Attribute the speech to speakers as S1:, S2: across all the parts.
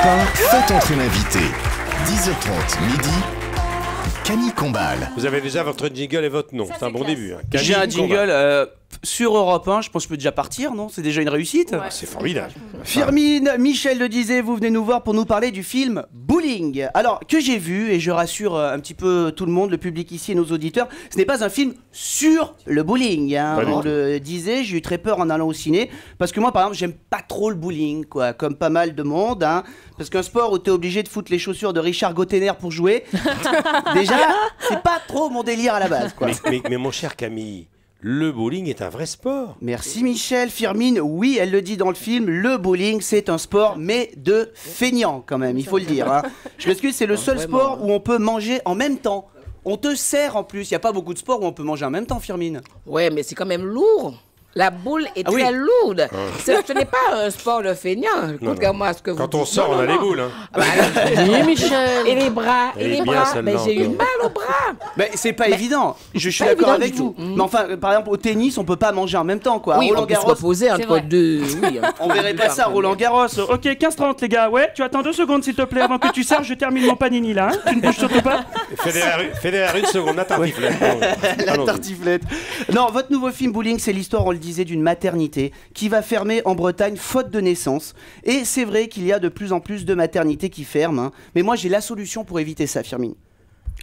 S1: Europe 1, faites entrer l'invité. 10h30 midi, Camille Combal.
S2: Vous avez déjà votre jingle et votre nom, c'est un bon début. Hein.
S3: J'ai un jingle sur Europe 1, je pense que je peux déjà partir, non? C'est déjà une réussite.
S2: Ouais. C'est formidable.
S3: Firmin, Michel le disait, vous venez nous voir pour nous parler du film Bowling. Alors, que j'ai vu, et je rassure un petit peu tout le monde, le public ici et nos auditeurs, ce n'est pas un film sur le bowling. Hein. On le disait, j'ai eu très peur en allant au ciné, parce que moi, par exemple, j'aime pas trop le bowling, quoi, comme pas mal de monde. Hein, parce qu'un sport où t'es obligé de foutre les chaussures de Richard Gottener pour jouer, déjà, c'est pas trop mon délire à la base, quoi.
S2: Mais mon cher Camille, le bowling est un vrai sport.
S3: Merci Michel. Firmin, oui, elle le dit dans le film, le bowling c'est un sport, mais de feignant quand même, il faut le dire. Hein. Je m'excuse, c'est le seul sport où on peut manger en même temps. On te sert en plus, il n'y a pas beaucoup de sports où on peut manger en même temps, Firmin.
S4: Ouais, mais c'est quand même lourd. La boule est très lourde. Ce n'est pas un sport de feignant, contrairement à ce que vous dites.
S2: Quand on sort, on a les boules. Hein.
S4: Oui, Michel. Et les bras, Mais j'ai eu mal aux bras.
S3: Mais c'est pas évident. Je suis d'accord avec vous. Mais enfin, par exemple, au tennis, on peut pas manger en même temps, quoi.
S4: Oui,
S3: Roland
S4: on peut se reposer entre deux. Oui,
S3: on verrait pas ça, Roland Garros. Ok, 15-30 les gars. Ouais, tu attends 2 secondes s'il te plaît avant que tu sers. Je termine mon panini là. Hein. Tu ne bouges surtout pas.
S2: Federer, une seconde, la tartiflette.
S3: La tartiflette. Non, votre nouveau film Bowling, c'est l'histoire, on le disait, d'une maternité qui va fermer en Bretagne faute de naissance. Et c'est vrai qu'il y a de plus en plus de maternités qui ferment. Hein. Mais moi, j'ai la solution pour éviter ça, Firmin.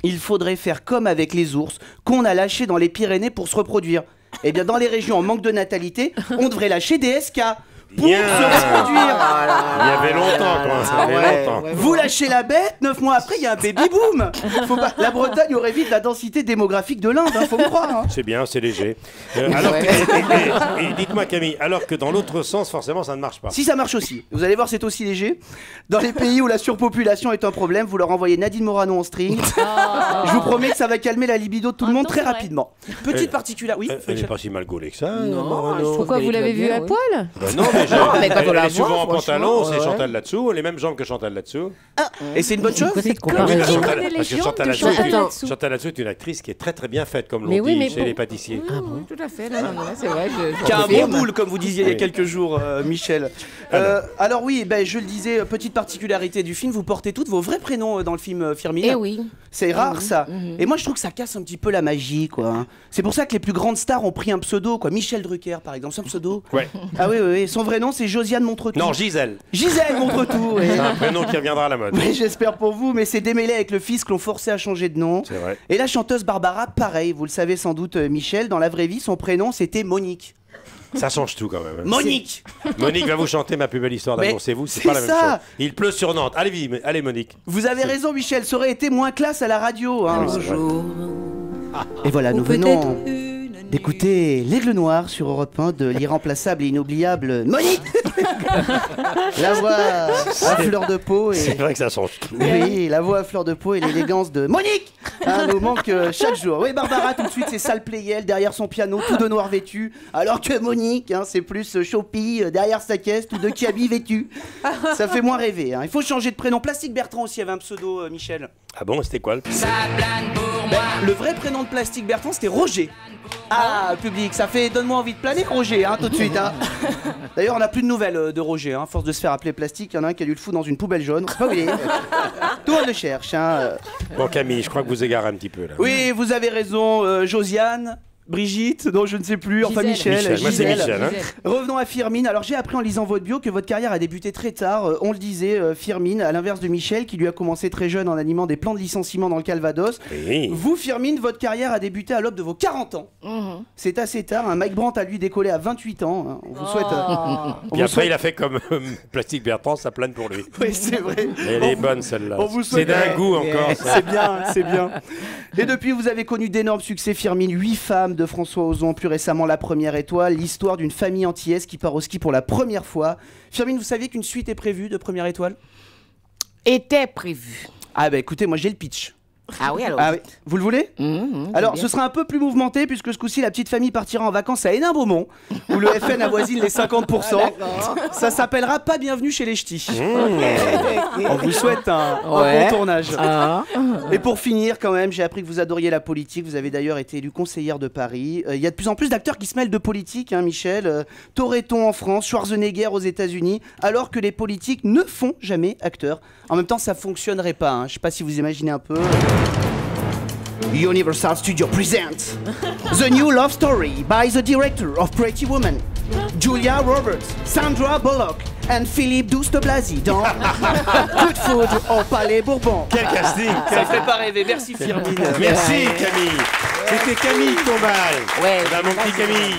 S3: Il faudrait faire comme avec les ours qu'on a lâchés dans les Pyrénées pour se reproduire. Eh bien, dans les régions en manque de natalité, on devrait lâcher des SK. Pour se reproduire.
S2: Il y avait longtemps, longtemps.
S3: Vous lâchez la bête, 9 mois après, il y a un baby boom. La Bretagne aurait vite la densité démographique de l'Inde, faut me croire. Hein.
S2: C'est bien, c'est léger. Et dites-moi Camille, alors que dans l'autre sens, forcément, ça ne marche pas.
S3: Si, ça marche aussi. Vous allez voir, c'est aussi léger. Dans les pays où la surpopulation est un problème, vous leur envoyez Nadine Morano en string. Je vous promets que ça va calmer la libido de tout le monde très rapidement. Petite particularité. Oui.
S2: Elle n'est pas si mal gaulée que ça.
S4: Non,
S5: pourquoi vous l'avez vue à poil?
S2: Non, mais
S4: quand on la
S2: elle est souvent
S4: voit,
S2: en pantalon, c'est
S4: ouais.
S2: Chantal là-dessous, les mêmes jambes que Chantal là-dessous.
S3: Ah, et c'est une bonne chose.
S2: Parce que Chantal là-dessous est une actrice qui est très très bien faite, comme l'on dit chez les pâtissiers.
S4: Ah bon, tout à fait, non, c'est vrai.
S3: Qui a un bon boule, comme vous disiez il y a quelques jours, Michel. Alors oui, je le disais, petite particularité du film, vous portez toutes vos vrais prénoms dans le film Firmin.
S4: Eh oui.
S3: C'est rare ça. Et moi je trouve que ça casse un petit peu la magie, quoi. C'est pour ça que les plus grandes stars ont pris un pseudo, quoi. Michel Drucker par exemple, c'est un pseudo.
S2: Ouais.
S3: Ah oui. Son vrai nom c'est Josiane Montretout.
S2: Non, Gisèle.
S3: Gisèle Montretout. Oui.
S2: C'est un prénom qui reviendra à la mode.
S3: Oui, j'espère pour vous, mais c'est démêlé avec le fisc, l'ont forcé à changer de nom.
S2: C'est vrai.
S3: Et la chanteuse Barbara, pareil, vous le savez sans doute, Michel, dans la vraie vie, son prénom c'était Monique.
S2: Ça change tout quand même. Hein.
S3: Monique.
S2: Monique va vous chanter ma plus belle histoire d'amour, c'est vous, c'est pas la même chose. Il pleut sur Nantes. Allez Monique.
S3: Vous avez raison Michel, ça aurait été moins classe à la radio. Hein. Et voilà, nous venons d'écouter l'Aigle Noir sur Europe 1 de l'irremplaçable et inoubliable Monique. La voix à fleur de peau.
S2: C'est vrai que ça change tout.
S3: Oui, la voix à fleur de peau et l'élégance de Monique nous manque chaque jour. Oui, Barbara, tout de suite, c'est sale playel derrière son piano, tout de noir vêtu. Alors que Monique, c'est plus Chopi derrière sa caisse, tout de Kiabi vêtu. Ça fait moins rêver. Hein. Il faut changer de prénom. Plastique Bertrand aussi avait un pseudo, Michel.
S2: Ah bon, c'était quoi
S3: le vrai prénom de Plastique Bertrand, c'était Roger. Ah, public, ça fait donne-moi envie de planer, Roger, tout de suite. Hein. D'ailleurs, on n'a plus de nouvelles de Roger. Hein. Force de se faire appeler Plastique, il y en a un qui a dû le foutre dans une poubelle jaune. C'est pas oublié. Tout le monde le cherche. Hein.
S2: Bon, Camille, je crois que vous égarez un petit peu là.
S3: Oui, vous avez raison, Josiane. Brigitte, non je ne sais plus, enfin Michel.
S2: Moi c'est Michel. Hein.
S3: Revenons à Firmin. Alors j'ai appris en lisant votre bio que votre carrière a débuté très tard. On le disait, Firmin, à l'inverse de Michel, qui lui a commencé très jeune en animant des plans de licenciement dans le Calvados.
S2: Oui.
S3: Vous, Firmin, votre carrière a débuté à l'aube de vos 40 ans. C'est assez tard. Mike Brandt a lui décollé à 28 ans. Hein. On vous souhaite.
S2: Puis après, il a fait comme Plastique Bertrand, ça plane pour lui.
S3: Oui, c'est vrai.
S2: Elle est bonne celle-là.
S3: C'est
S2: d'un goût encore.
S3: C'est bien, c'est bien. Et depuis, vous avez connu d'énormes succès, Firmin. 8 femmes de François Ozon, plus récemment La Première Étoile, l'histoire d'une famille antillaise qui part au ski pour la première fois. Firmin, vous saviez qu'une suite est prévue de Première Étoile?
S4: Était prévu.
S3: Ah bah écoutez, moi j'ai le pitch.
S4: Ah oui, alors.
S3: Ah oui. Vous le voulez? Alors, ce sera un peu plus mouvementé puisque ce coup-ci, la petite famille partira en vacances à Hénin-Beaumont où le FN avoisine les 50%. Ça s'appellera Pas bienvenue chez les ch'tis. On vous souhaite un bon tournage. Et pour finir, quand même, j'ai appris que vous adoriez la politique. Vous avez d'ailleurs été élue conseillère de Paris. Il y a de plus en plus d'acteurs qui se mêlent de politique, hein, Michel. Toretton en France, Schwarzenegger aux États-Unis, alors que les politiques ne font jamais acteur. En même temps, ça fonctionnerait pas. Hein. Je sais pas si vous imaginez un peu. Universal Studios presents the new love story by the director of Pretty Woman, Julia Roberts, Sandra Bullock and Philippe Douste-Blazy dans Good Food au Palais Bourbon.
S2: Quel casting!
S3: Ça fait pas rêver. Merci Firmine.
S2: Merci Camille. C'était Camille Combal.
S4: Ouais,
S2: Mon petit Camille.